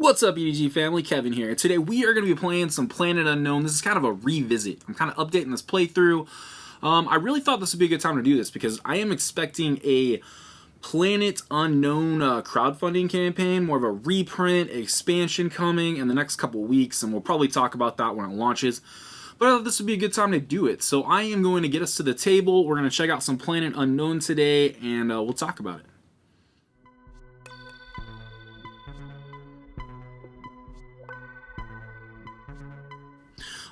What's up, E.D.G family? Kevin here. Today we are going to be playing some Planet Unknown. This is kind of a revisit. I'm kind of updating this playthrough. I really thought this would be a good time to do this because I am expecting a Planet Unknown crowdfunding campaign, more of a reprint, expansion coming in the next couple weeks, and we'll probably talk about that when it launches. But I thought this would be a good time to do it. So I am going to get us to the table. We're going to check out some Planet Unknown today, and we'll talk about it.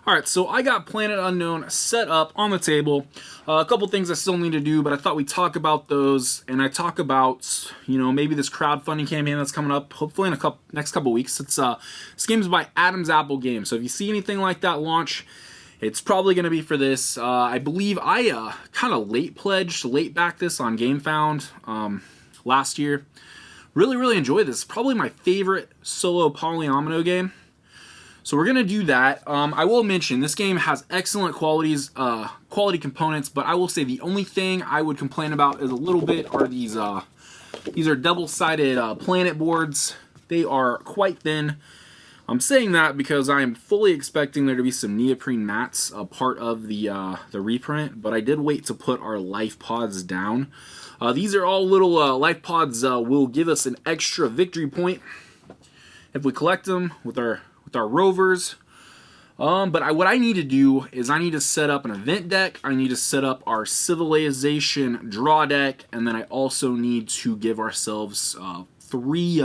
Alright, so I got Planet Unknown set up on the table. A couple things I still need to do, but I thought we'd talk about those, and I talk about, maybe this crowdfunding campaign that's coming up, hopefully in next couple weeks. This game is by Adam's Apple Games, so if you see anything like that launch, it's probably going to be for this. I believe I kind of late back this on Gamefound last year. Really enjoyed this. Probably my favorite solo polyomino game. So we're going to do that. I will mention, this game has excellent quality components, but I will say the only thing I would complain about is a little bit are these are double-sided planet boards. They are quite thin. I'm saying that because I am fully expecting there to be some neoprene mats a part of the reprint, but I did wait to put our life pods down. These are all little life pods will give us an extra victory point if we collect them with our rovers. But what I need to do is I need to set up an event deck, I need to set up our civilization draw deck, and then I also need to give ourselves three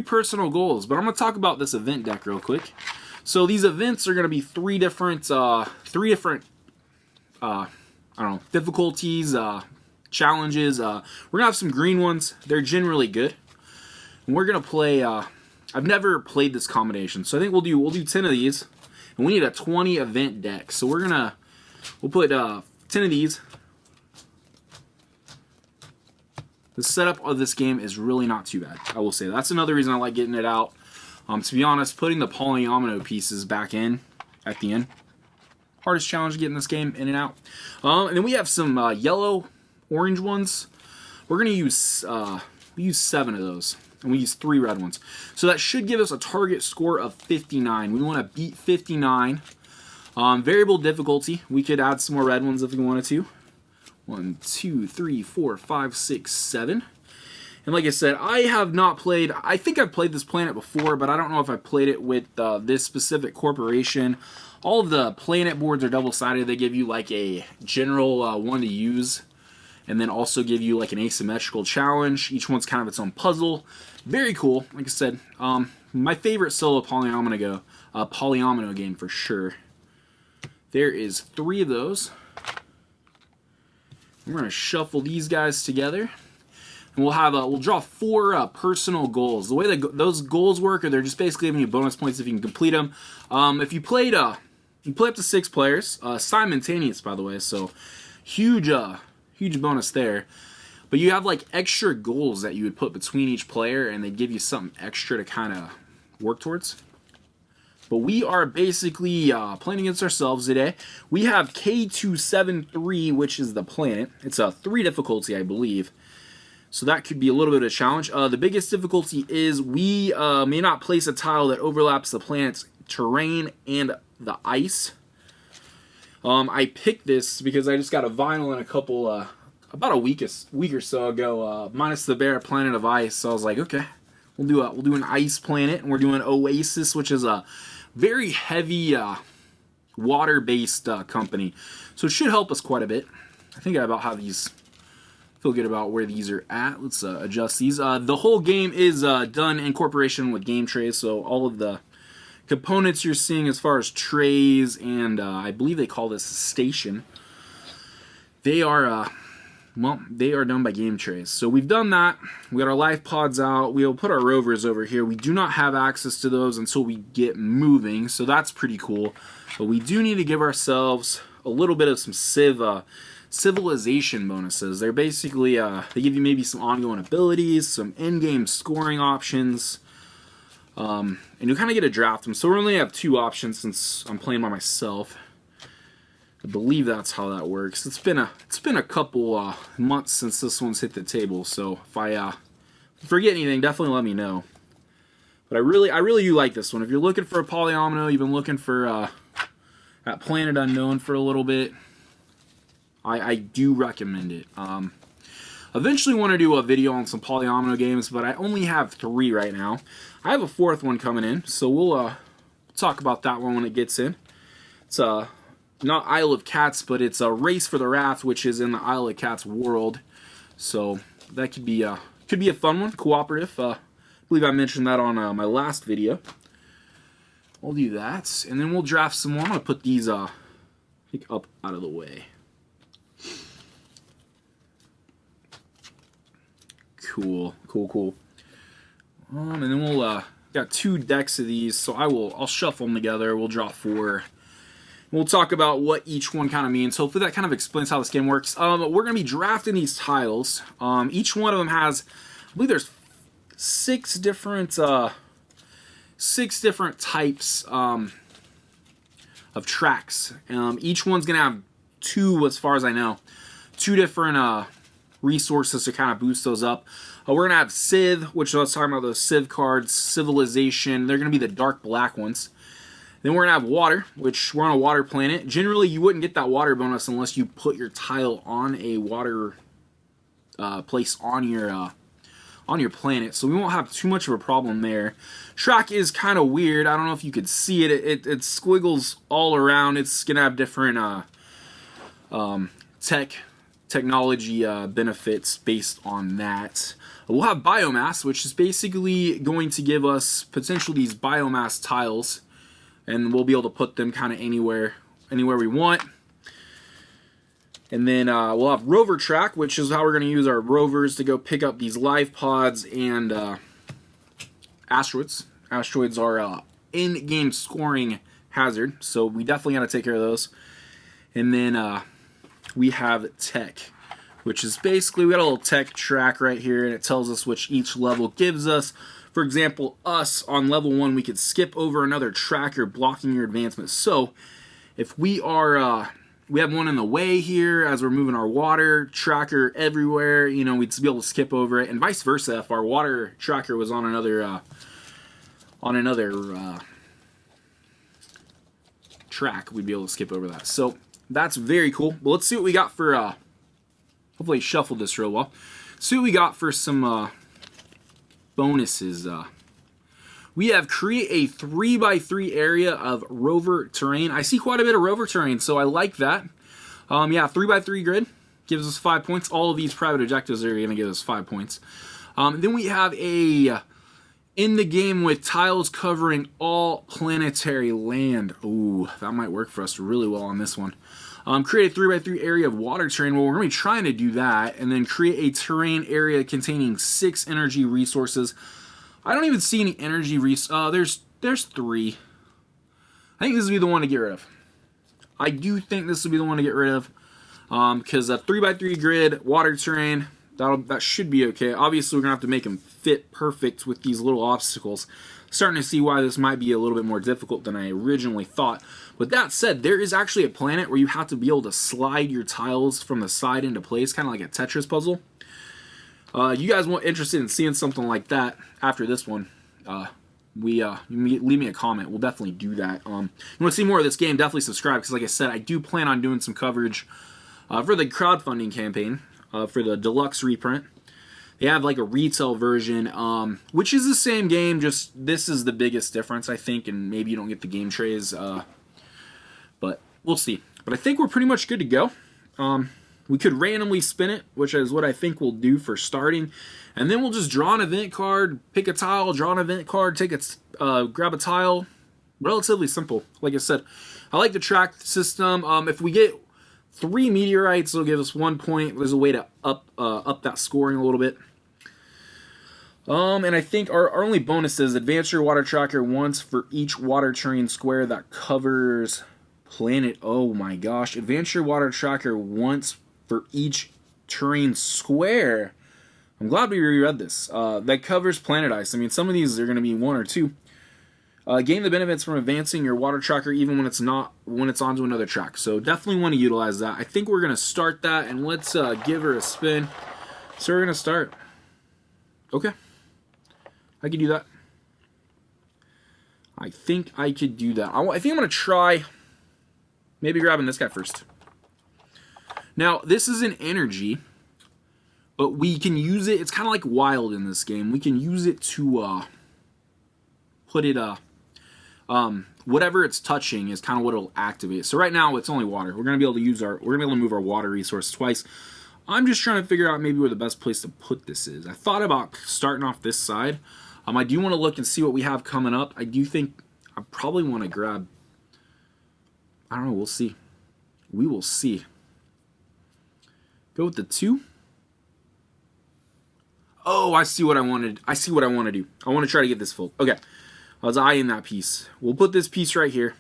personal goals. But I'm going to talk about this event deck real quick. So these events are going to be three different difficulties, challenges. We're going to have some green ones. They're generally good. And we're going to play I've never played this combination, so I think we'll do 10 of these, and we need a 20 event deck. So we'll put 10 of these. The setup of this game is really not too bad, I will say. That's another reason I like getting it out. To be honest, putting the polyomino pieces back in at the end, hardest challenge getting this game in and out. And then we have some yellow, orange ones. We're gonna use we use 7 of those. And we use 3 red ones. So that should give us a target score of 59. We want to beat 59. Variable difficulty. We could add some more red ones if we wanted to. 1, 2, 3, 4, 5, 6, 7. And like I said, I have not played... I think I've played this planet before, but I don't know if I played it with this specific corporation. All of the planet boards are double-sided. They give you like a general one to use, and then also give you like an asymmetrical challenge. Each one's kind of its own puzzle. Very cool. Like I said, my favorite solo polyomino game for sure. There is 3 of those. We're going to shuffle these guys together, and we'll draw 4 personal goals. The way that those goals work, they're just basically giving you bonus points if you can complete them. If you play up to 6 players, simultaneous by the way, so huge bonus there. But you have like extra goals that you would put between each player, and they give you something extra to kind of work towards. But we are basically playing against ourselves today. We have K273, which is the planet. It's a 3 difficulty, I believe. So that could be a little bit of a challenge. The biggest difficulty is we may not place a tile that overlaps the planet's terrain and the ice. I picked this because I just got a vinyl and a couple... about a week or so ago, minus the bare planet of ice. So I was like, okay, we'll do an ice planet, and we're doing Oasis, which is a very heavy water-based company. So it should help us quite a bit. I think I about have these. Feel good about where these are at. Let's adjust these. The whole game is done in cooperation with Game Trays, so all of the components you're seeing as far as trays and I believe they call this a station. They are done by Game Trays. So we've done that. We got our life pods out. We'll put our rovers over here. We do not have access to those until we get moving, so that's pretty cool. But we do need to give ourselves a little bit of some civilization bonuses. They're basically, they give you maybe some ongoing abilities, some in-game scoring options, and you kind of get to draft them. So we only have 2 options since I'm playing by myself. I believe that's how that works. It's been a couple months since this one's hit the table, so if I forget anything, definitely let me know. But I really do like this one. If you're looking for a polyomino, you've been looking for at Planet Unknown for a little bit, I do recommend it. Eventually want to do a video on some polyomino games, but I only have 3 right now. I have a 4th one coming in, so we'll talk about that one when it gets in. It's not Isle of Cats, but it's a Race for the Wrath, which is in the Isle of Cats world. So that could be a fun one, cooperative. I believe I mentioned that on my last video. We'll do that, and then we'll draft some more. I'm gonna put these up out of the way. Cool. And then we'll got 2 decks of these, so I'll shuffle them together. We'll draw 4. We'll talk about what each one kind of means. Hopefully that kind of explains how this game works. We're going to be drafting these tiles. Each one of them has, I believe there's 6 different types of tracks. Each one's going to have 2, as far as I know, 2 different resources to kind of boost those up. We're going to have Civ, which I was talking about, those Civ cards, Civilization. They're going to be the dark black ones. Then we're going to have Water, which we're on a water planet. Generally, you wouldn't get that water bonus unless you put your tile on a water place on your planet. So we won't have too much of a problem there. Track is kind of weird. I don't know if you could see it. It squiggles all around. It's going to have different technology benefits based on that. We'll have Biomass, which is basically going to give us potential these biomass tiles, and we'll be able to put them kind of anywhere we want. And then we'll have Rover Track, which is how we're going to use our rovers to go pick up these live pods and asteroids. Asteroids are in-game scoring hazard, so we definitely got to take care of those. And then we have Tech, which is basically, we got a little tech track right here, and it tells us which each level gives us. For example, us on level 1, we could skip over another tracker blocking your advancement. So if we are we have one in the way here as we're moving our water tracker everywhere, you know, we'd be able to skip over it, and vice versa. If our water tracker was on another track, we'd be able to skip over that. So that's very cool. But let's see what we got for hopefully I shuffled this real well. See what we got for some bonuses. We have create a 3x3 area of rover terrain. I see quite a bit of rover terrain, so I like that. Yeah, 3x3 grid gives us 5 points. All of these private objectives are going to give us 5 points. Then we have a in the game with tiles covering all planetary land. Ooh, that might work for us really well on this one. Create a 3x3 area of water terrain. Well, we're going to be trying to do that. And then create a terrain area containing 6 energy resources. I don't even see any energy resources. There's 3. I think this would be the one to get rid of. I do think this would be the one to get rid of. Because a 3x3 grid, water terrain, that should be okay. Obviously, we're going to have to make them fit perfect with these little obstacles. Starting to see why this might be a little bit more difficult than I originally thought. With that said, there is actually a planet where you have to be able to slide your tiles from the side into place, kind of like a Tetris puzzle. You guys want interested in seeing something like that after this one, leave me a comment. We'll definitely do that. You want to see more of this game, definitely subscribe, because like I said, I do plan on doing some coverage for the crowdfunding campaign for the Deluxe reprint. They have like a retail version, which is the same game, just this is the biggest difference, I think, and maybe you don't get the game trays, but we'll see. But I think we're pretty much good to go. We could randomly spin it, which is what I think we'll do for starting, and then we'll just draw an event card, pick a tile, draw an event card, grab a tile. Relatively simple. Like I said, I like the track system. If we get 3 meteorites, it'll give us 1 point. There's a way to up that scoring a little bit. And I think our only bonus is advance your water tracker once for each water terrain square that covers planet. Oh my gosh. Advance your water tracker once for each terrain square. I'm glad we reread this. That covers planet ice. I mean, some of these are going to be 1 or 2. Gain the benefits from advancing your water tracker even when it's onto another track. So definitely want to utilize that. I think we're going to start that, and let's give her a spin. So we're going to start. Okay. I can do that. I think I could do that. I think I'm going to try maybe grabbing this guy first. Now, this is an energy, but we can use it. It's kind of like wild in this game. We can use it to put it, whatever it's touching is kind of what it'll activate. So right now, it's only water. We're going to be able to use we're going to be able to move our water resource twice. I'm just trying to figure out maybe where the best place to put this is. I thought about starting off this side. I do want to look and see what we have coming up. I do think I probably want to grab, I don't know, we'll see. We will see. Go with the 2. Oh, I see what I wanted. I see what I want to do. I want to try to get this full. Okay. I was eyeing that piece. We'll put this piece right here.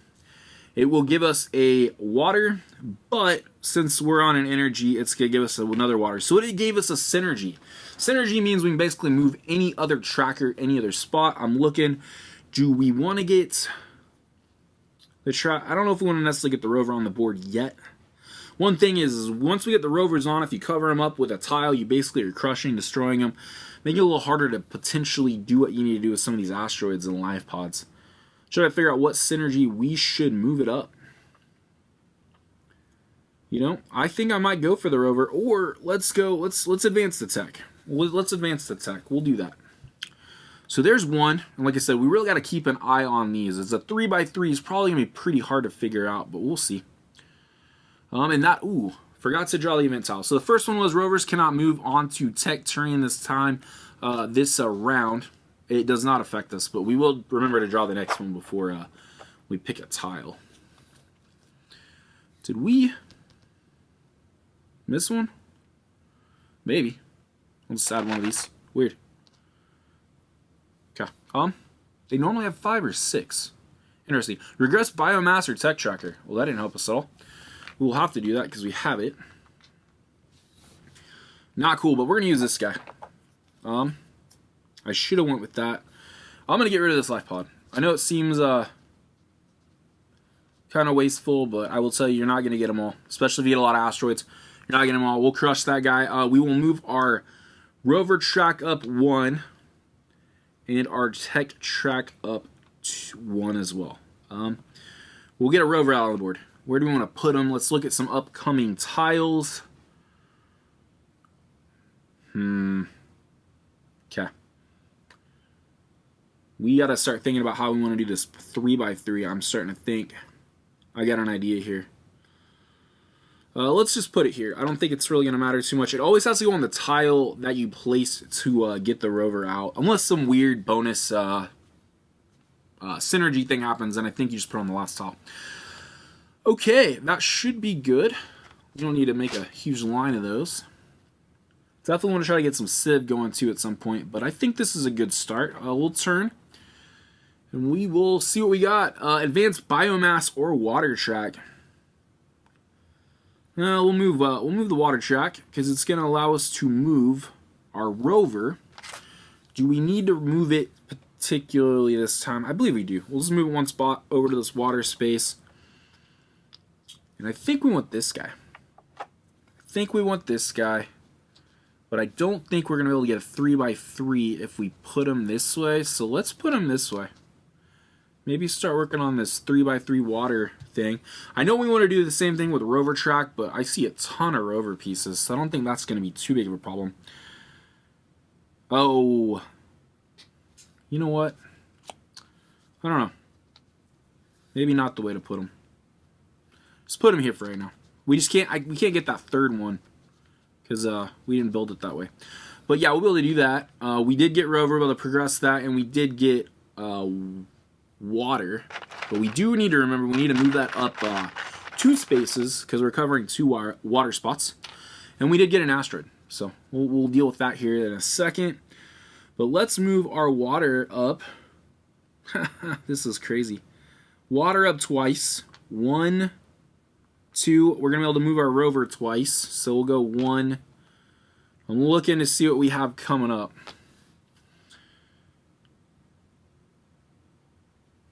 It will give us a water, but since we're on an energy, it's going to give us another water. So it gave us a synergy. Synergy means we can basically move any other tracker, any other spot. I'm looking, do we want to get the track? I don't know if we want to necessarily get the rover on the board yet. One thing is once we get the rovers on, if you cover them up with a tile, you basically are crushing, destroying them. Make it a little harder to potentially do what you need to do with some of these asteroids and life pods. Try to figure out what synergy we should move it up. You know, I think I might go for the rover, or let's advance the tech. Let's advance the tech. We'll do that. So there's one, and like I said, we really got to keep an eye on these. It's a 3x3. It's probably gonna be pretty hard to figure out, but we'll see. And that, ooh, forgot to draw the event tile. So the first one was rovers cannot move onto tech terrain this time, this round. It does not affect us, but we will remember to draw the next one before we pick a tile. Did we miss one? Maybe. I'll just add one of these. Weird. Okay. They normally have 5 or 6. Interesting. Regress biomass or tech tracker. Well, that didn't help us at all. We'll have to do that because we have it. Not cool, but we're gonna use this guy. I should have went with that. I'm going to get rid of this life pod. I know it seems kind of wasteful, but I will tell you, you're not going to get them all. Especially if you get a lot of asteroids. You're not getting them all. We'll crush that guy. We will move our rover track up 1. And our tech track up 1 as well. We'll get a rover out on the board. Where do we want to put them? Let's look at some upcoming tiles. Okay. We got to start thinking about how we want to do this 3x3. I'm starting to think I got an idea here. Let's just put it here. I don't think it's really going to matter too much. It always has to go on the tile that you place to get the rover out. Unless some weird bonus synergy thing happens, and I think you just put it on the last tile. Okay, that should be good. You don't need to make a huge line of those. Definitely want to try to get some Civ going too at some point, but I think this is a good start. We'll turn. And we will see what we got. Advanced biomass or water track. We'll move the water track because it's going to allow us to move our rover. Do we need to move it particularly this time? I believe we do. We'll just move it one spot over to this water space. And I think we want this guy. But I don't think we're going to be able to get a 3x3 if we put him this way. So let's put him this way. Maybe start working on this 3x3 water thing. I know we want to do the same thing with rover track, but I see a ton of rover pieces, so I don't think that's going to be too big of a problem. Oh. You know what? I don't know. Maybe not the way to put them. Just put them here for right now. We just can't. We can't get that third one because we didn't build it that way. But yeah, we'll be able to do that. We did get rover, we'll be able to progress that, and we did get water. But we do need to remember we need to move that up 2 spaces because we're covering 2 water spots, and we did get an asteroid. So we'll deal with that here in a second. But let's move our water up. This is crazy. Water up twice. 1, 2. We're going to be able to move our rover twice. So we'll go 1. I'm looking to see what we have coming up.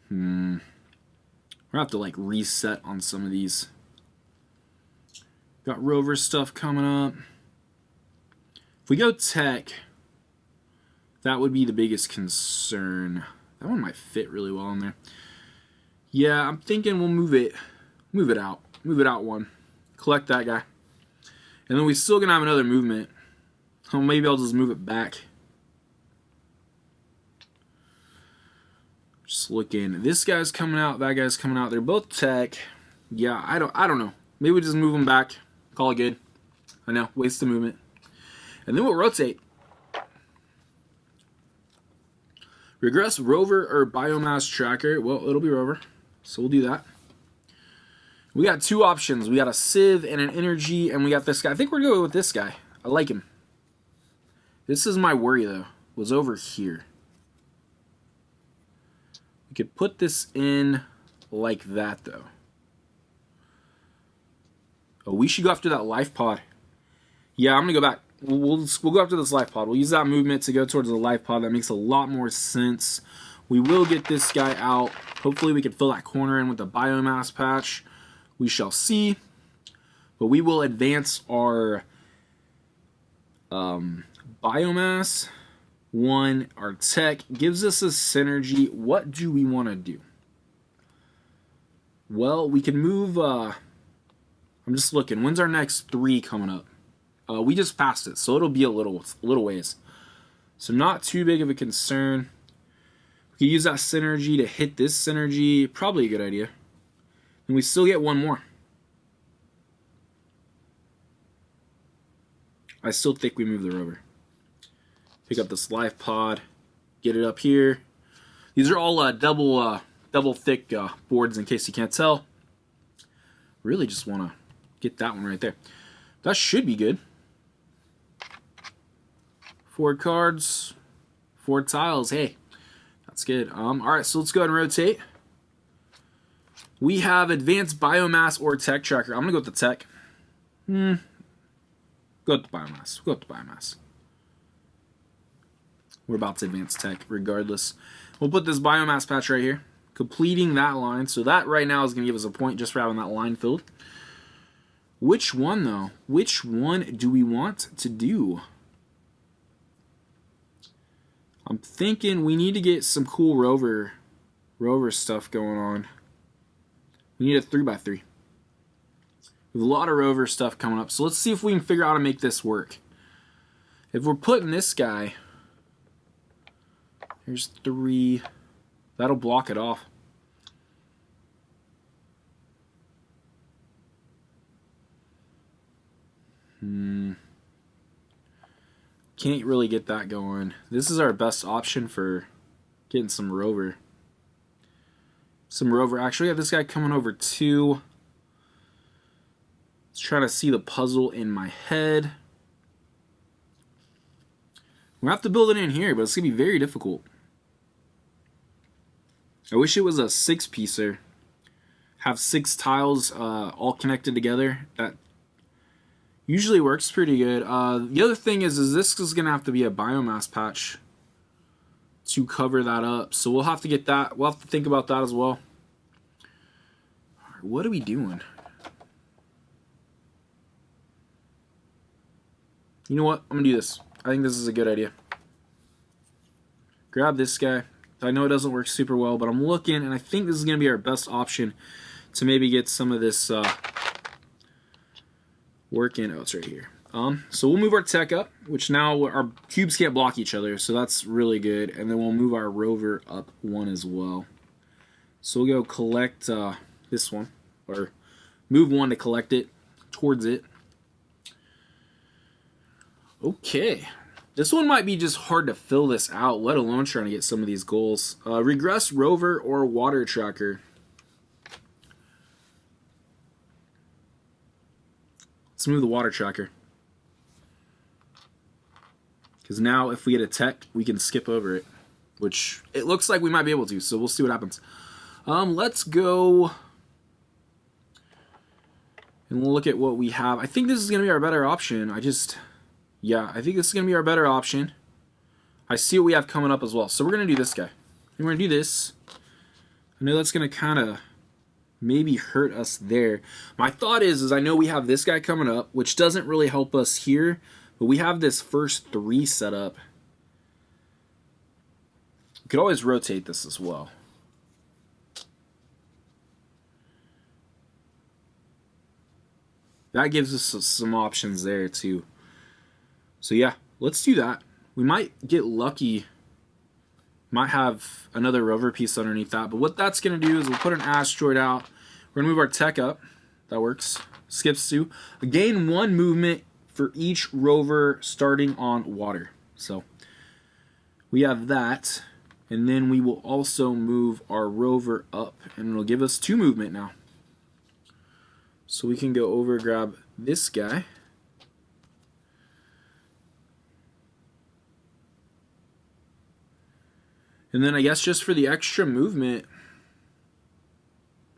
We're going to have to like reset on some of these. Got rover stuff coming up. If we go tech, that would be the biggest concern. That one might fit really well in there. Yeah, I'm thinking we'll move it out. Move it out one. Collect that guy. And then we still gonna have another movement. Oh, maybe I'll just move it back. Just looking. This guy's coming out, that guy's coming out. They're both tech. Yeah, I don't know. Maybe we just move them back. Call it good. I know, waste the movement. And then we'll rotate. Regress rover or biomass tracker. Well, it'll be rover. So we'll do that. We got two options. We got a sieve and an energy, and we got this guy. I think we're going to go with this guy. I like him. This is my worry, though. Was over here. We could put this in like that, though. Oh, we should go after that life pod. Yeah, I'm going to go back. We'll go after this life pod. We'll use that movement to go towards the life pod. That makes a lot more sense. We will get this guy out. Hopefully we can fill that corner in with the biomass patch. We shall see. But we will advance our biomass. One, our tech gives us a synergy. What do we want to do? Well, we can move... I'm just looking. When's our next 3 coming up? We just passed it, so it'll be a little ways. So not too big of a concern. We can use that synergy to hit this synergy. Probably a good idea. And we still get one more. I still think we move the rover. Pick up this life pod. Get it up here. These are all double thick boards in case you can't tell. Really just want to get that one right there. That should be good. 4 cards, 4 tiles. Hey, that's good. All right, so let's go ahead and rotate. We have advanced biomass or tech tracker. I'm gonna go with the tech. Go with the biomass. Go with the biomass. We're about to advance tech regardless. We'll put this biomass patch right here, completing that line. So that right now is gonna give us a point just for having that line filled. Which one though? Which one do we want to do? I'm thinking we need to get some cool rover stuff going on. We need a 3x3. We have a lot of rover stuff coming up. So let's see if we can figure out how to make this work. If we're putting this guy, here's 3. That'll block it off. Can't really get that going. This is our best option for getting some rover. Actually, we have this guy coming over too. Let's try to see the puzzle in my head. We'll have to build it in here, but it's going to be very difficult. I wish it was a 6-piecer. Have 6 tiles all connected together. That usually works pretty good. The other thing is this is going to have to be a biomass patch to cover that up. So we'll have to get that. We'll have to think about that as well. All right, what are we doing? You know what? I'm going to do this. I think this is a good idea. Grab this guy. I know it doesn't work super well, but I'm looking, and I think this is going to be our best option to maybe get some of this working. Oh, it's right here. So we'll move our tech up, which now our cubes can't block each other, so that's really good. And then we'll move our rover up 1 as well. So we'll go collect this one, or move 1 to collect it towards it. Okay. This one might be just hard to fill this out, let alone trying to get some of these goals. Regress rover or water tracker. Let's move the water tracker. Because now if we get a tech, we can skip over it. Which it looks like we might be able to, so we'll see what happens. Let's go and look at what we have. I think this is going to be our better option. Yeah, I think this is going to be our better option. I see what we have coming up as well. So we're going to do this guy. And we're going to do this. I know that's going to kind of maybe hurt us there. My thought is I know we have this guy coming up, which doesn't really help us here. But we have this first 3 set up. We could always rotate this as well. That gives us some options there too. So yeah, let's do that. We might get lucky. Might have another rover piece underneath that. But what that's going to do is we'll put an asteroid out. We're going to move our tech up. That works. Skips to. Gain 1 movement for each rover starting on water. So we have that. And then we will also move our rover up. And it'll give us 2 movement now. So we can go over and grab this guy. And then I guess just for the extra movement,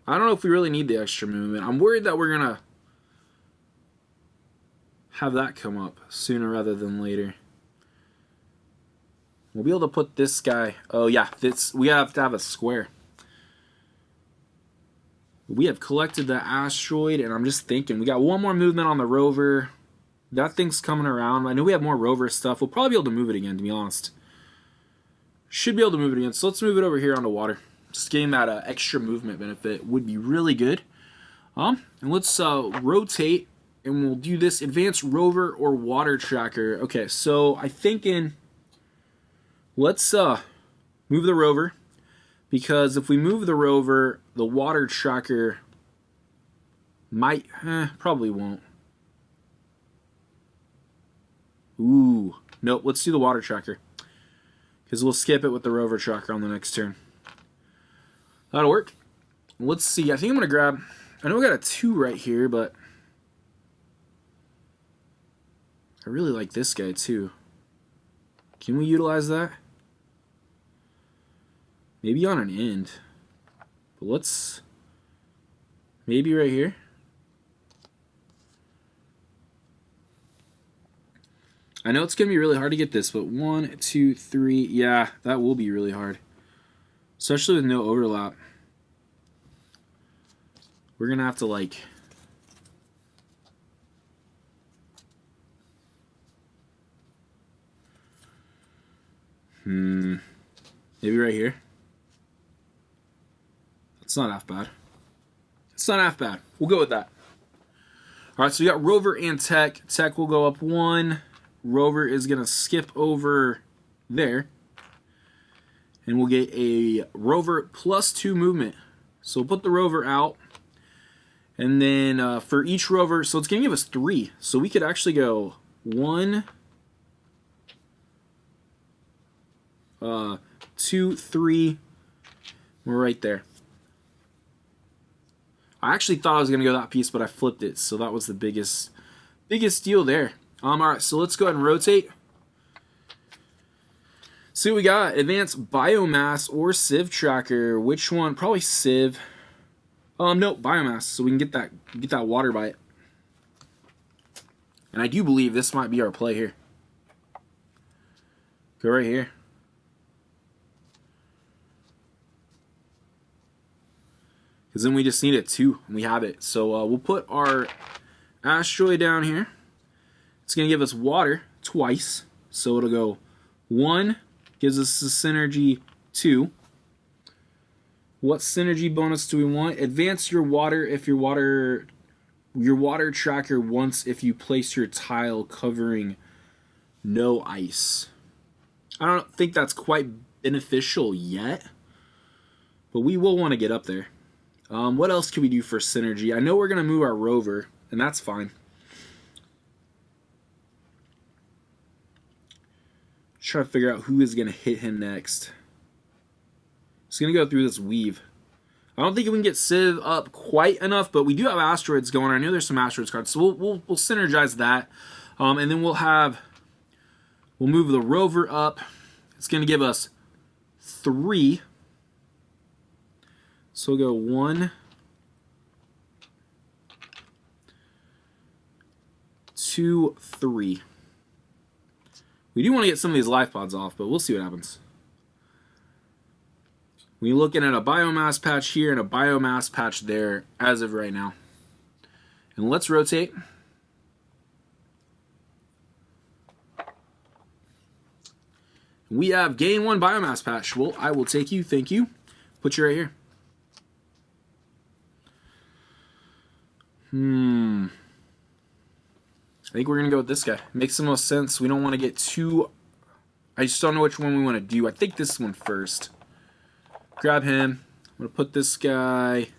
I don't know if we really need the extra movement. I'm worried that we're going to have that come up sooner rather than later. We'll be able to put this guy. Oh yeah, we have to have a square. We have collected the asteroid, and I'm just thinking, we got 1 more movement on the rover. That thing's coming around. I know we have more rover stuff. We'll probably be able to move it again, to be honest. Should be able to move it again. So let's move it over here onto water. Just getting that extra movement benefit would be really good. And let's rotate, and we'll do this advanced rover or water tracker. Okay, so I'm thinking, let's move the rover. Because if we move the rover, the water tracker might, probably won't. Ooh, nope, let's do the water tracker. Because we'll skip it with the rover tracker on the next turn. That'll work. Let's see, I think I'm going to grab, I know we got a 2 right here, but I really like this guy too. Can we utilize that? Maybe on an end. But let's... Maybe right here. I know it's going to be really hard to get this, but 1, 2, 3... Yeah, that will be really hard. Especially with no overlap. We're going to have to, like... Maybe right here. It's not half bad. It's not half bad. We'll go with that. Alright, so we got rover and tech. Tech will go up 1. Rover is going to skip over there. And we'll get a rover plus 2 movement. So we'll put the rover out. And then for each rover, so it's going to give us 3. So we could actually go 1, 2, 3. We're right there. I actually thought I was going to go that piece, but I flipped it. So that was the biggest deal there. Alright, so let's go ahead and rotate. See what we got. Advanced biomass or sieve tracker. Which one? Probably sieve. No, biomass. So we can get that water bite. And I do believe this might be our play here. Go right here. Because then we just need a 2, and we have it. So we'll put our asteroid down here. It's going to give us water twice. So it'll go 1, gives us the synergy 2. What synergy bonus do we want? Advance your water if your water tracker once if you place your tile covering no ice. I don't think that's quite beneficial yet, but we will want to get up there. What else can we do for synergy? I know we're going to move our rover, and that's fine. Try to figure out who is going to hit him next. It's going to go through this weave. I don't think we can get Civ up quite enough, but we do have asteroids going. I know there's some asteroids cards, so we'll synergize that. And then we'll move the rover up. It's going to give us 3. So we'll go 1, 2, 3. We do want to get some of these life pods off, but we'll see what happens. We're looking at a biomass patch here and a biomass patch there as of right now. And let's rotate. We have gain 1 biomass patch. Well, I will take you. Thank you. Put you right here. I think we're going to go with this guy. Makes the most sense. We don't want to get too... I just don't know which one we want to do. I think this one first. Grab him. I'm going to put this guy...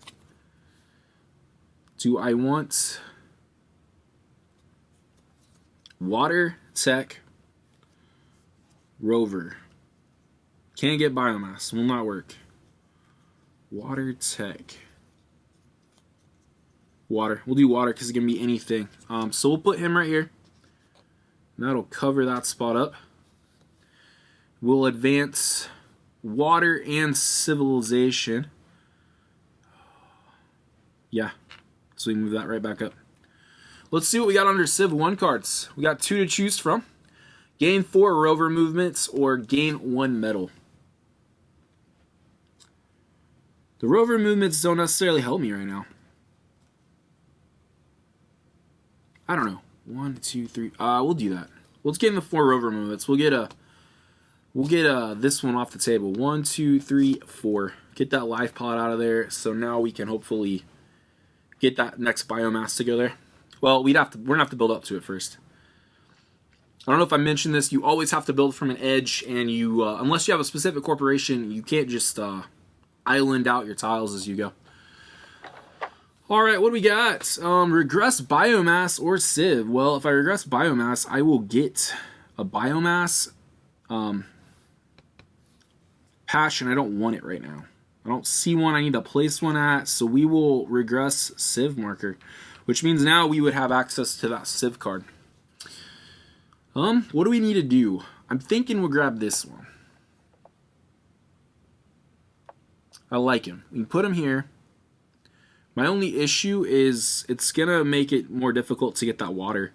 Do I want... Water, Tech, Rover. Can't get biomass. Will not work. Water, Tech. Water. We'll do water because it can be anything. So we'll put him right here. And that'll cover that spot up. We'll advance water and civilization. Yeah. So we move that right back up. Let's see what we got under Civ 1 cards. We got 2 to choose from. Gain 4 rover movements or gain 1 medal. The rover movements don't necessarily help me right now. I don't know. 1, 2, 3. We'll do that. Let's gain the 4 rover movements. We'll get this one off the table. 1, 2, 3, 4. Get that life pod out of there. So now we can hopefully get that next biomass to go there. Well, we're gonna have to build up to it first. I don't know if I mentioned this. You always have to build from an edge, and you unless you have a specific corporation, you can't just island out your tiles as you go. All right, what do we got? Regress biomass or Civ. Well, if I regress biomass, I will get a biomass patch, and I don't want it right now. I don't see one I need to place one at, so we will regress Civ marker, which means now we would have access to that Civ card. What do we need to do? I'm thinking we'll grab this one. I like him. We can put him here. My only issue is it's gonna make it more difficult to get that water.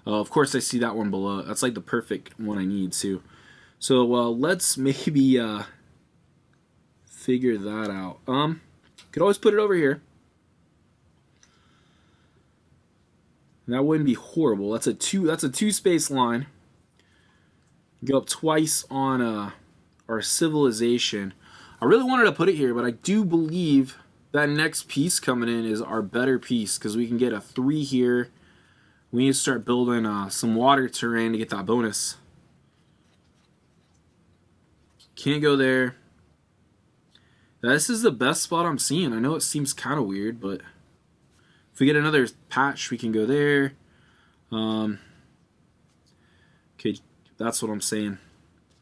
Of course, I see that one below. That's like the perfect one I need too. So let's maybe figure that out. Could always put it over here. That wouldn't be horrible. That's a two space line. Go up twice on our civilization. I really wanted to put it here, but I do believe that next piece coming in is our better piece because we can get a 3 here. We need to start building some water terrain to get that bonus. Can't go there. This is the best spot I'm seeing. I know it seems kind of weird, but if we get another patch, we can go there. Okay, that's what I'm saying.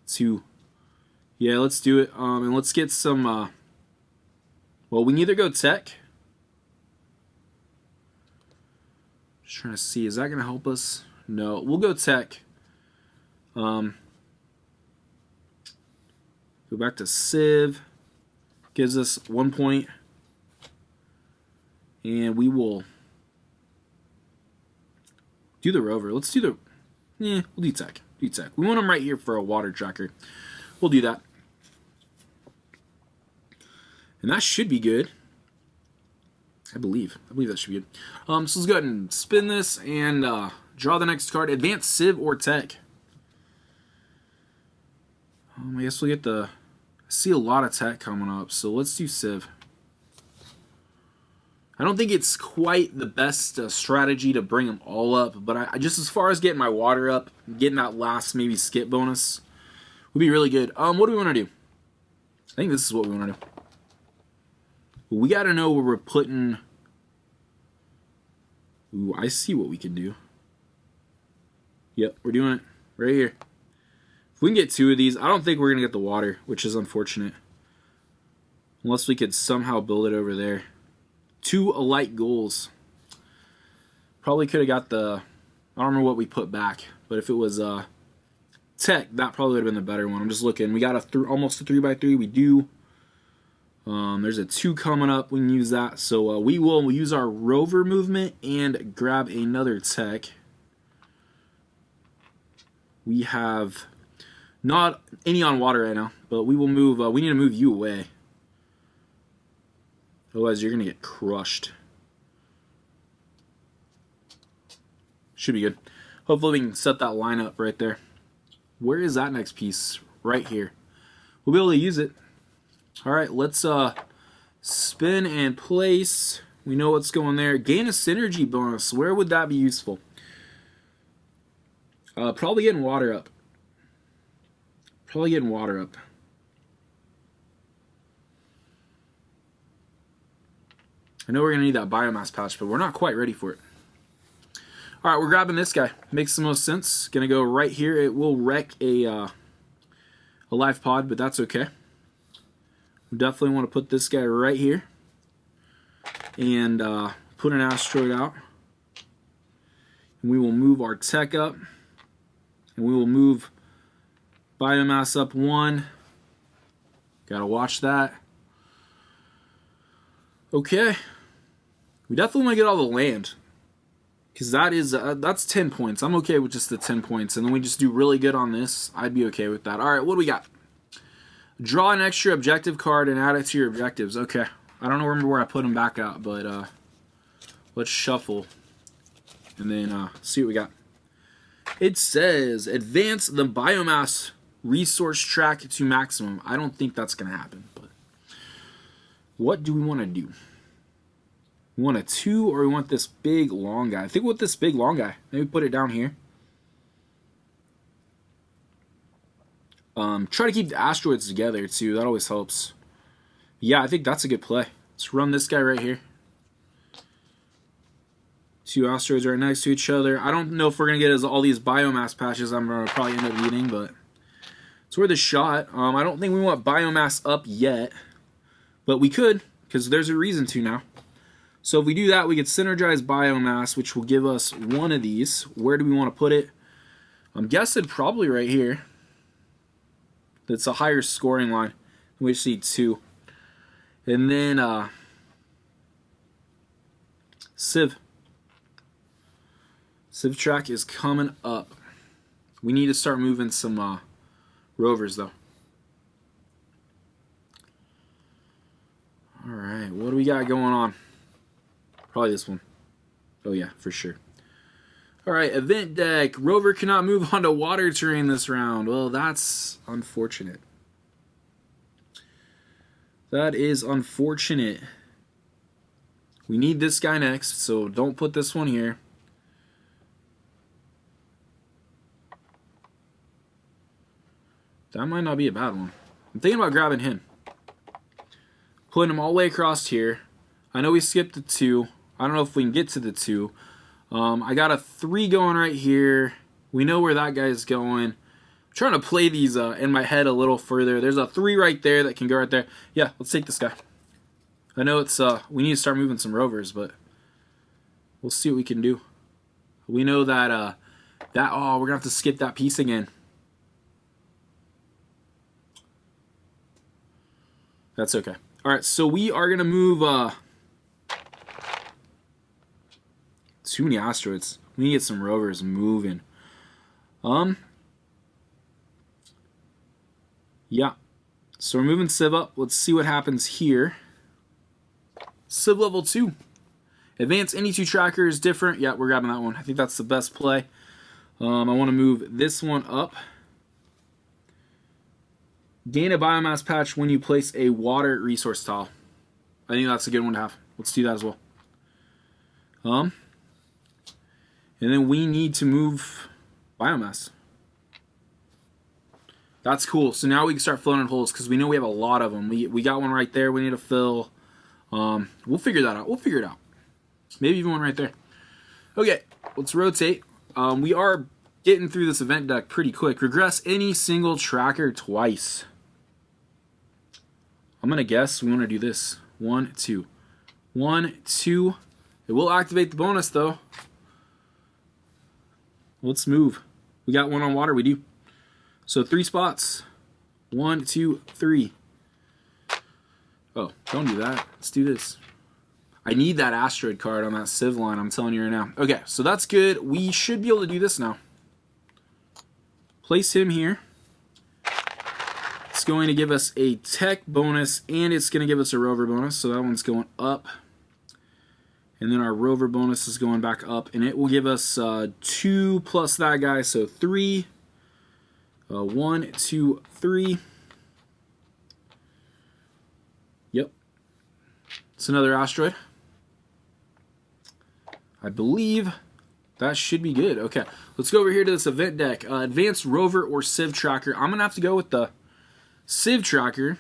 2. Yeah, let's do it. And let's get some... well, we can either go tech. Just trying to see. Is that going to help us? No. We'll go tech. Go back to Civ. Gives us 1 point. And we will do the rover. Let's do the... we'll do tech. Do tech. We want them right here for a water tracker. We'll do that. And that should be good. I believe that should be good. So let's go ahead and spin this and draw the next card. Advanced Civ or Tech. I guess we'll get the... I see a lot of Tech coming up, so let's do Civ. I don't think it's quite the best strategy to bring them all up, but I just as far as getting my water up, getting that last maybe skip bonus would be really good. What do we want to do? I think this is what we want to do. We got to know where we're putting... Ooh, I see what we can do. Yep, we're doing it right here. If we can get 2 of these, I don't think we're going to get the water, which is unfortunate. Unless we could somehow build it over there. 2 alike goals. Probably could have got the... I don't remember what we put back, but if it was tech, that probably would have been the better one. I'm just looking. We got almost a 3x3. We do. There's a 2 coming up. We can use that. So we'll use our rover movement and grab another tech. We have not any on water right now, but we will move. We need to move you away. Otherwise, you're going to get crushed. Should be good. Hopefully, we can set that line up right there. Where is that next piece? right here. We'll be able to use it. All right, let's spin and place. We know what's going there. Gain a synergy bonus. Where would that be useful? Probably getting water up. Probably getting water up. I know we're going to need that biomass patch, but we're not quite ready for it. All right, we're grabbing this guy. Makes the most sense. Going to go right here. It will wreck a life pod, but that's okay. We definitely want to put this guy right here and put an asteroid out. And we will move our tech up, and we will move biomass up 1. Gotta watch that. Okay. We definitely want to get all the land, because that is that's 10 points. I'm okay with just the 10 points, and then we just do really good on this. I'd be okay with that. All right, what do we got? Draw an extra objective card and add it to your objectives. Okay. I don't remember where I put them back out, but let's shuffle and then see what we got. It says advance the biomass resource track to maximum. I don't think that's going to happen, but what do we want to do? We want a 2 or we want this big long guy? I think with this big long guy. Maybe put it down here. Try to keep the asteroids together too. That always helps. Yeah, I think that's a good play. Let's run this guy right here. 2 asteroids right next to each other. I don't know if we're going to get all these biomass patches I'm going to probably end up eating, but it's worth a shot. I don't think we want biomass up yet, but we could, because there's a reason to now. So if we do that, we get synergized biomass, which will give us one of these. Where do we want to put it? I'm guessing probably right here. That's a higher scoring line. We just need 2. And then Civ. Civ track is coming up. We need to start moving some rovers though. Alright, what do we got going on? Probably this one. Oh yeah, for sure. Alright, event deck. Rover cannot move onto water terrain this round. Well, that's unfortunate. That is unfortunate. We need this guy next, so don't put this one here. That might not be a bad one. I'm thinking about grabbing him. Putting him all the way across here. I know we skipped the 2. I don't know if we can get to the 2. I got a 3 going right here. We know where that guy's going. I'm trying to play these in my head a little further. There's a 3 right there that can go right there. Yeah, let's take this guy. I know it's we need to start moving some rovers, but we'll see what we can do. We know that oh, we're gonna have to skip that piece again. That's okay. All right, so we are gonna move too many asteroids. We need to get some rovers moving. Yeah. So we're moving Civ up. Let's see what happens here. Civ level 2. Advance any 2 trackers different. Yeah, we're grabbing that one. I think that's the best play. I want to move this one up. Gain a biomass patch when you place a water resource tile. I think that's a good one to have. Let's do that as well. And then we need to move biomass. That's cool. So now we can start filling in holes because we know we have a lot of them. We got one right there we need to fill. We'll figure that out. We'll figure it out. Maybe even one right there. Okay, let's rotate. We are getting through this event deck pretty quick. Regress any single tracker twice. I'm going to guess we want to do this. 1, 2. 1, 2. It will activate the bonus though. Let's move. We got one on water. We do. So 3 spots. 1, 2, 3. Oh, don't do that. Let's do this. I need that asteroid card on that Civ line, I'm telling you right now. Okay, so that's good. We should be able to do this now. Place him here. It's going to give us a tech bonus, and it's going to give us a rover bonus. So that one's going up. And then our rover bonus is going back up, and it will give us 2 plus that guy, so 3. 1, 2, 3. Yep. It's another asteroid. I believe that should be good. Okay, let's go over here to this event deck. Advanced Rover or Civ Tracker. I'm going to have to go with the Civ Tracker.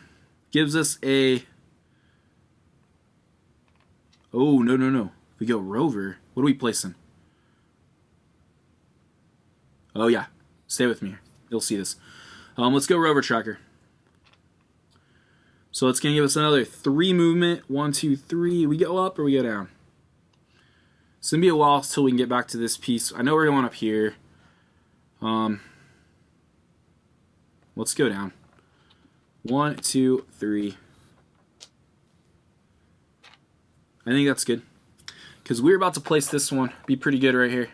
Gives us a... Oh, no, no, no. We go Rover. What are we placing? Oh, yeah. Stay with me here. You'll see this. Let's go Rover Tracker. So it's going to give us another 3 movement. 1, 2, 3. We go up or we go down? It's going to be a while until we can get back to this piece. I know we're going up here. Let's go down. 1, 2, 3. I think that's good. Because we're about to place this one. Be pretty good right here.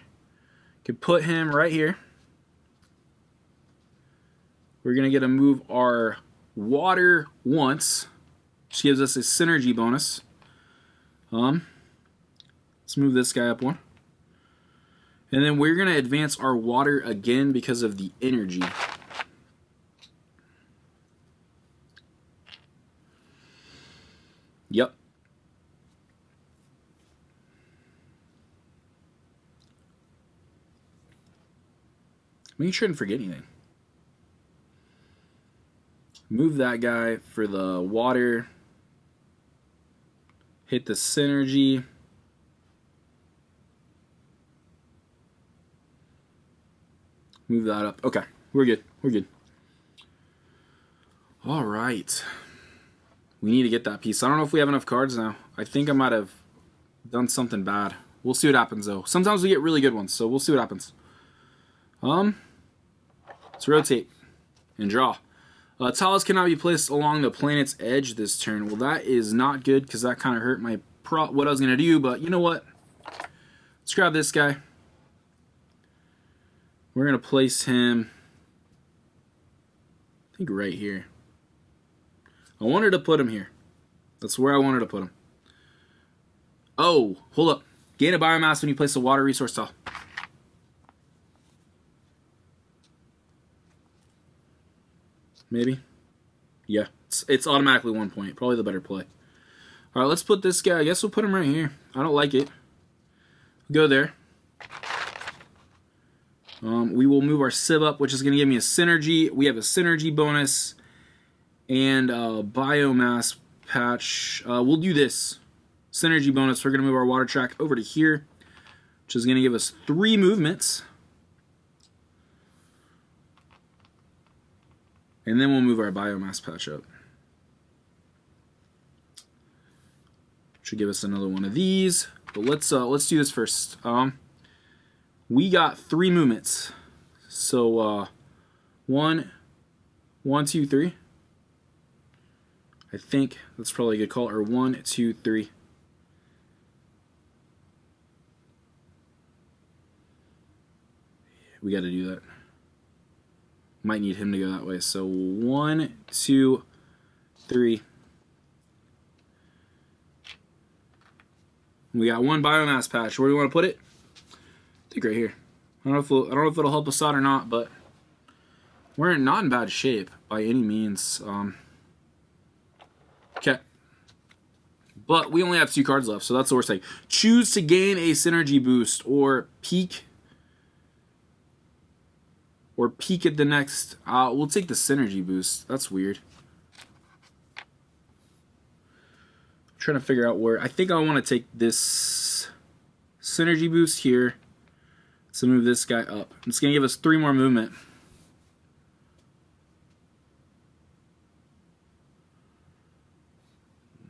Could put him right here. We're going to get to move our water once, which gives us a synergy bonus. Let's move this guy up one. And then we're going to advance our water again because of the energy. Yep. Make sure I didn't forget anything. Move that guy for the water. Hit the synergy. Move that up. Okay, we're good. We're good. All right. We need to get that piece. I don't know if we have enough cards now. I think I might have done something bad. We'll see what happens, though. Sometimes we get really good ones, so we'll see what happens. Let's rotate and draw. Tiles cannot be placed along the planet's edge this turn. Well, that is not good because that kind of hurt my what I was going to do, but you know what? Let's grab this guy. We're going to place him, I think, right here. I wanted to put him here. That's where I wanted to put him. Oh, hold up. Gain a biomass when you place a water resource tile. Maybe? Yeah, it's automatically 1 point. Probably the better play. All right, let's put this guy. I guess we'll put him right here. I don't like it. Go there. We will move our Civ up, which is going to give me a synergy. We have a synergy bonus and a biomass patch. We'll do this. Synergy bonus. We're going to move our water track over to here, which is going to give us 3 movements. And then we'll move our biomass patch up. Should give us another one of these. But let's do this first. We got 3 movements. So 1, 2, 3. I think that's probably a good call. Or 1, 2, 3. We got to do that. Might need him to go that way. So 1, 2, 3. We got 1 biomass patch. Where do you want to put it? I think right here. I don't know if it'll help us out or not, but we're not in bad shape by any means. Okay. But we only have 2 cards left, so that's what we're saying. Choose to gain a synergy boost or peak. Or peak at the next. We'll take the synergy boost. That's weird. I'm trying to figure out where. I think I want to take this synergy boost here. So move this guy up. It's going to give us 3 more movement.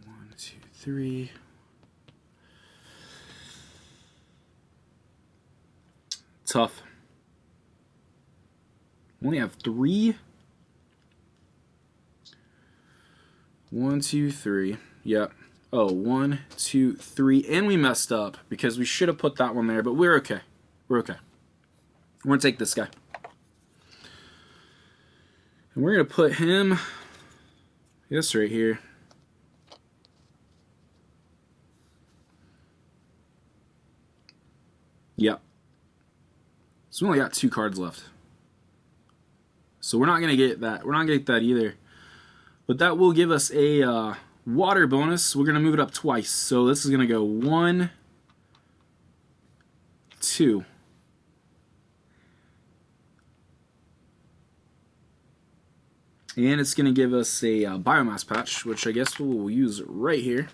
One, two, 3. Tough. We only have 3. 1, 2, 3. Yep. Oh, 1, 2, 3. And we messed up because we should have put that one there, but we're okay. We're okay. We're going to take this guy. And we're going to put him, yes, right here. Yep. So we only got 2 cards left. So we're not gonna get that. We're not gonna get that either. But that will give us a water bonus. We're gonna move it up twice. So this is gonna go 1, 2. And it's gonna give us a biomass patch, which I guess we'll use right here.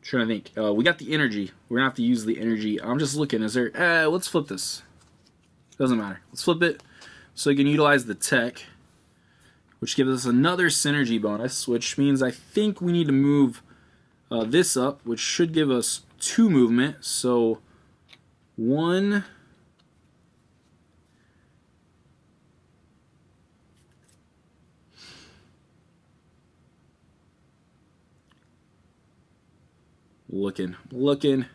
Trying to think. We got the energy. We're gonna have to use the energy. I'm just looking. Is there? Let's flip this. Doesn't matter. Let's flip it so we can utilize the tech, which gives us another synergy bonus, which means I think we need to move this up, which should give us 2 movement. So 1. Looking.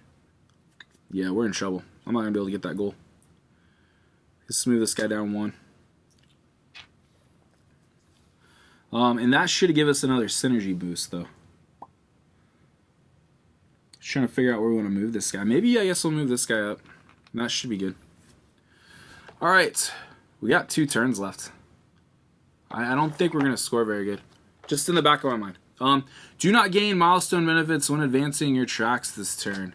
Yeah, we're in trouble. I'm not gonna be able to get that goal. Let's move this guy down 1. And that should give us another synergy boost, though. Just trying to figure out where we want to move this guy. Maybe I guess we'll move this guy up. That should be good. All right, we got 2 turns left. I don't think we're gonna score very good. Just in the back of my mind. Do not gain milestone benefits when advancing your tracks this turn.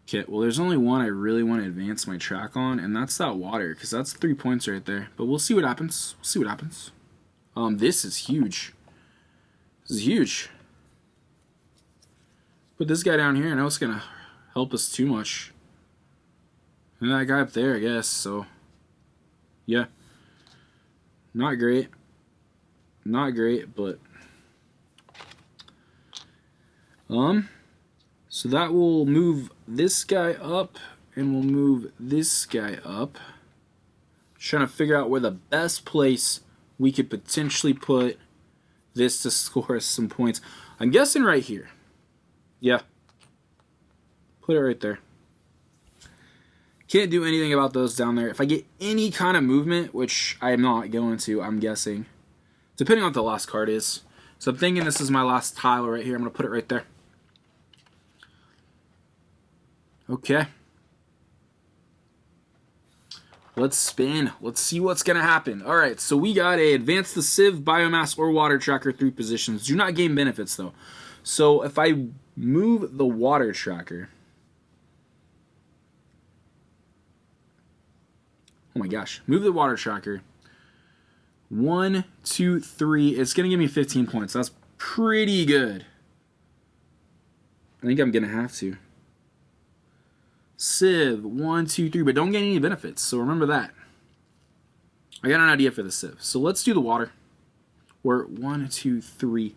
Okay, well there's only one I really want to advance my track on, and that's that water, because that's 3 points right there. But we'll see what happens. We'll see what happens. This is huge. This is huge. Put this guy down here, I know it's gonna help us too much. And that guy up there, I guess, so yeah. Not great. Not great, but so that will move this guy up, and we'll move this guy up. Trying to figure out where the best place we could potentially put this to score us some points. I'm guessing right here. Yeah. Put it right there. Can't do anything about those down there. If I get any kind of movement, which I am not going to, I'm guessing. Depending on what the last card is. So I'm thinking this is my last tile right here. I'm going to put it right there. Okay. Let's spin. Let's see what's going to happen. All right, so we got a advance the Civ, biomass, or water tracker 3 positions. Do not gain benefits, though. So if I move the water tracker... Oh my gosh. Move the water tracker. 1, 2, 3. It's going to give me 15 points. That's pretty good. I think I'm going to have to. Civ, 1, 2, 3. But don't get any benefits, so remember that. I got an idea for the Civ. So let's do the water. We're 1, 2, 3.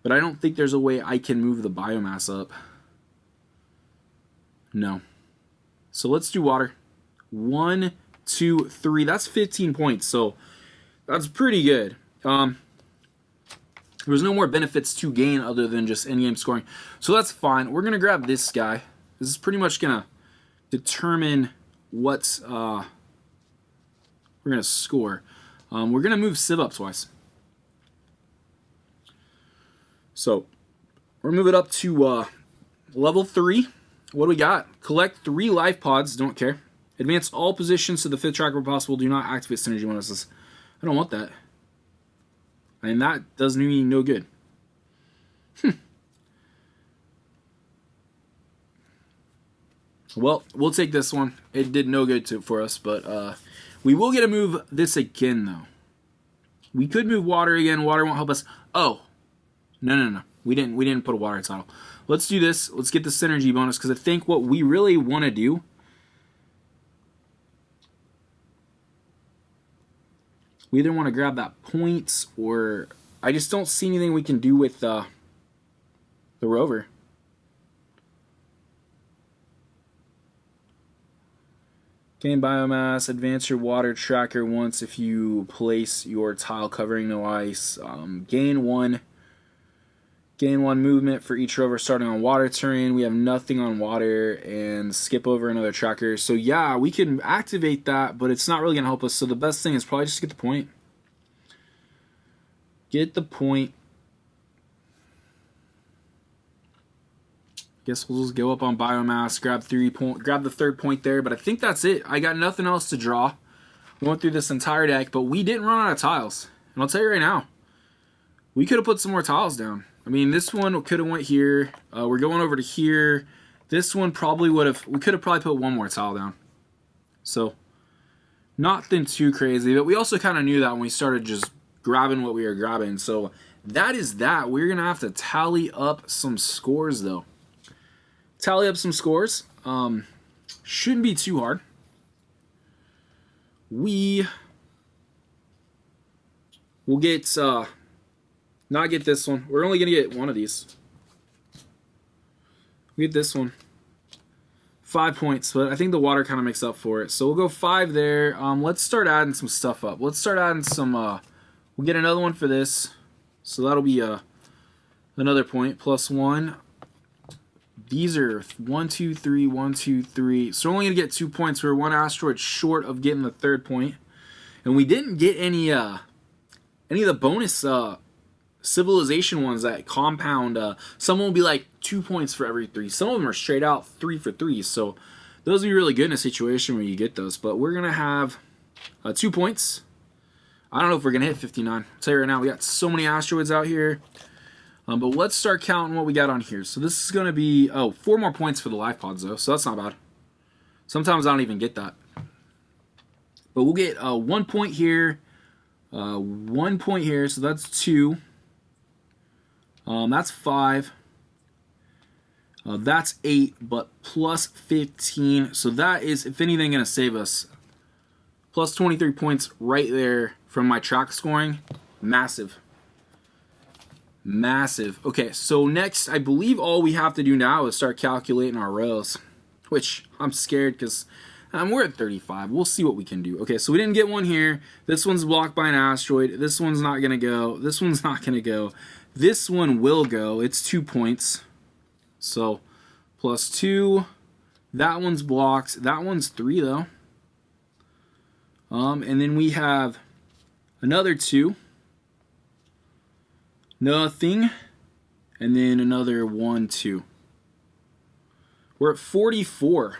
But I don't think there's a way I can move the biomass up. No. So let's do water. 1, 2, 3. That's 15 points, so... that's pretty good. There's no more benefits to gain other than just in-game scoring. So that's fine. We're going to grab this guy. This is pretty much going to determine what we're going to score. We're going to move Civ up twice. So we're going to move it up to level 3. What do we got? Collect 3 life pods. Don't care. Advance all positions to the 5th track where possible. Do not activate synergy bonuses. I don't want that. And that does me no good. Well, we'll take this one. It did no good for us, but we will get to move this again, though. We could move water again. Water won't help us. Oh. No. We didn't put a water tile. Let's do this. Let's get the synergy bonus, because I think what we really want to do... we either want to grab that points, or I just don't see anything we can do with the rover. Gain biomass, advance your water tracker once if you place your tile covering no ice. Gain one movement for each rover starting on water terrain. We have nothing on water, and skip over another tracker. So yeah, we can activate that, but it's not really going to help us. So the best thing is probably just to get the point. Get the point. Guess we'll just go up on biomass, grab the third point there. But I think that's it. I got nothing else to draw. We went through this entire deck, but we didn't run out of tiles. And I'll tell you right now, we could have put some more tiles down. I mean, this one could have went here. We're going over to here. This one probably would have, we could have probably put one more tile down. So, nothing too crazy. But we also kind of knew that when we started just grabbing what we were grabbing. So, that is that. We're going to have to tally up some scores, though. Tally up some scores. Shouldn't be too hard. We'll get, not get this one. We're only going to get one of these. We get this one. 5 points, but I think the water kind of makes up for it. So we'll go 5 there. Let's start adding some stuff up. Let's start adding some, we'll get another one for this. So that'll be another point, +1. These are 1, 2, 3, 1, 2, 3. So we're only going to get 2 points. We're 1 asteroid short of getting the third point. And we didn't get any of the bonus civilization ones that compound. Some will be like 2 points for every 3. Some of them are straight out 3 for 3. So those will be really good in a situation where you get those. But we're going to have 2 points. I don't know if we're going to hit 59. I'll tell you right now, we got so many asteroids out here. But let's start counting what we got on here. So this is going to be, 4 more points for the life pods though. So that's not bad. Sometimes I don't even get that. But we'll get 1 point here. 1 point here. So that's 2. That's 5. That's 8, but plus 15. So that is, if anything, going to save us. Plus 23 points right there from my track scoring. Massive. Massive. Okay, so next, I believe all we have to do now is start calculating our rows. Which, I'm scared because we're at 35. We'll see what we can do. Okay, so we didn't get one here. This one's blocked by an asteroid. This one's not going to go. This one's not going to go. This one will go. It's 2 points. So, +2. That one's blocked. That one's 3, though. And then we have another 2. Nothing. And then another 1, 2. We're at 44.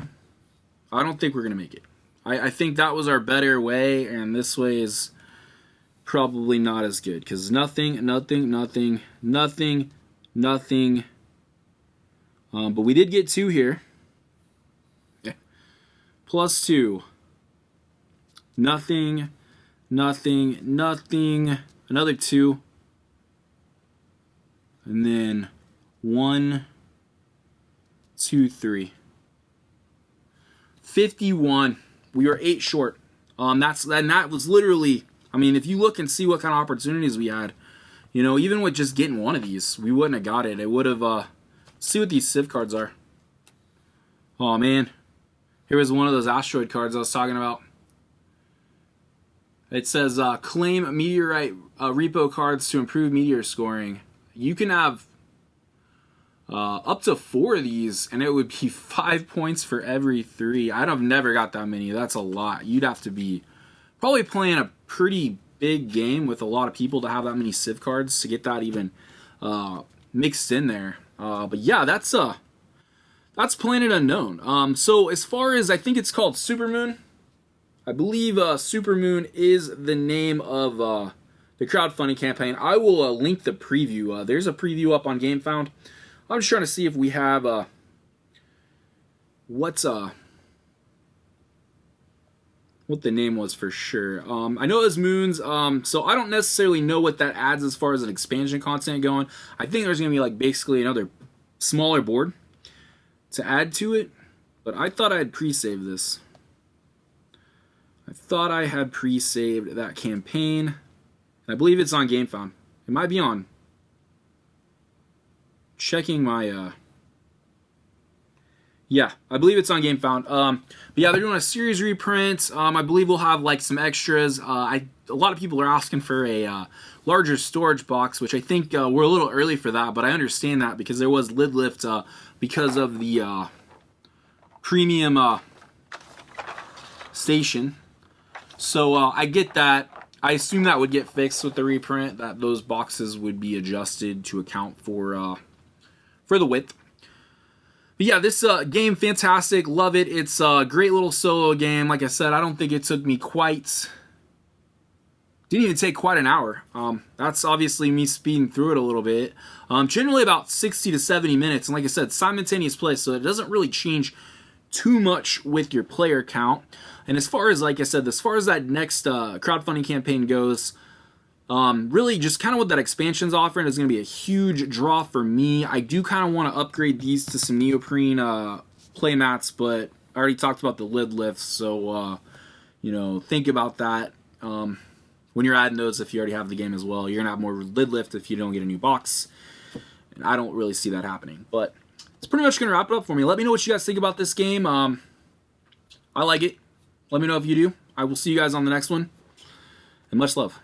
I don't think we're going to make it. I think that was our better way, and this way is probably not as good. Because nothing. But we did get 2 here. Yeah. +2. Nothing. Another 2. And then 1, 2, 3. 51. We were 8 short. That was literally, I mean, if you look and see what kind of opportunities we had, you know, even with just getting one of these, we wouldn't have got it. It would have, see what these Civ cards are. Oh, man. Here was one of those asteroid cards I was talking about. It says, claim meteorite repo cards to improve meteor scoring. You can have up to 4 of these, and it would be 5 points for every 3. I've never got that many. That's a lot. You'd have to be probably playing a pretty big game with a lot of people to have that many Civ cards to get that even mixed in there. But yeah, that's Planet Unknown. So as far as, I think it's called Supermoon. I believe Supermoon is the name of the crowdfunding campaign. I will link the preview. There's a preview up on Gamefound. I'm just trying to see if we have what the name was for sure. I know it was Moons, so I don't necessarily know what that adds as far as an expansion content going. I think there's going to be like basically another smaller board to add to it, but I thought I had pre-saved this. I thought I had pre-saved that campaign. I believe it's on Gamefound. It might be on. Checking my, yeah, I believe it's on Gamefound. But yeah, they're doing a series reprint. I believe we'll have like some extras. A lot of people are asking for a larger storage box, which I think we're a little early for that, but I understand that because there was lid lift because of the premium station. So I get that. I assume that would get fixed with the reprint, that those boxes would be adjusted to account for the width. But yeah, this game, fantastic. Love it. It's a great little solo game. Like I said, I don't think it took me quite... Didn't even take quite an hour. That's obviously me speeding through it a little bit. Generally about 60 to 70 minutes. And like I said, simultaneous play, so it doesn't really change too much with your player count. And as far as, like I said, as far as that next crowdfunding campaign goes, really just kind of what that expansion's offering is going to be a huge draw for me. I do kind of want to upgrade these to some neoprene play mats, but I already talked about the lid lifts, so you know, think about that when you're adding those. If you already have the game as well, you're gonna have more lid lift if you don't get a new box, and I don't really see that happening. But it's pretty much gonna wrap it up for me. Let me know what you guys think about this game. I like it. Let me know if you do. I will see you guys on the next one, and much love.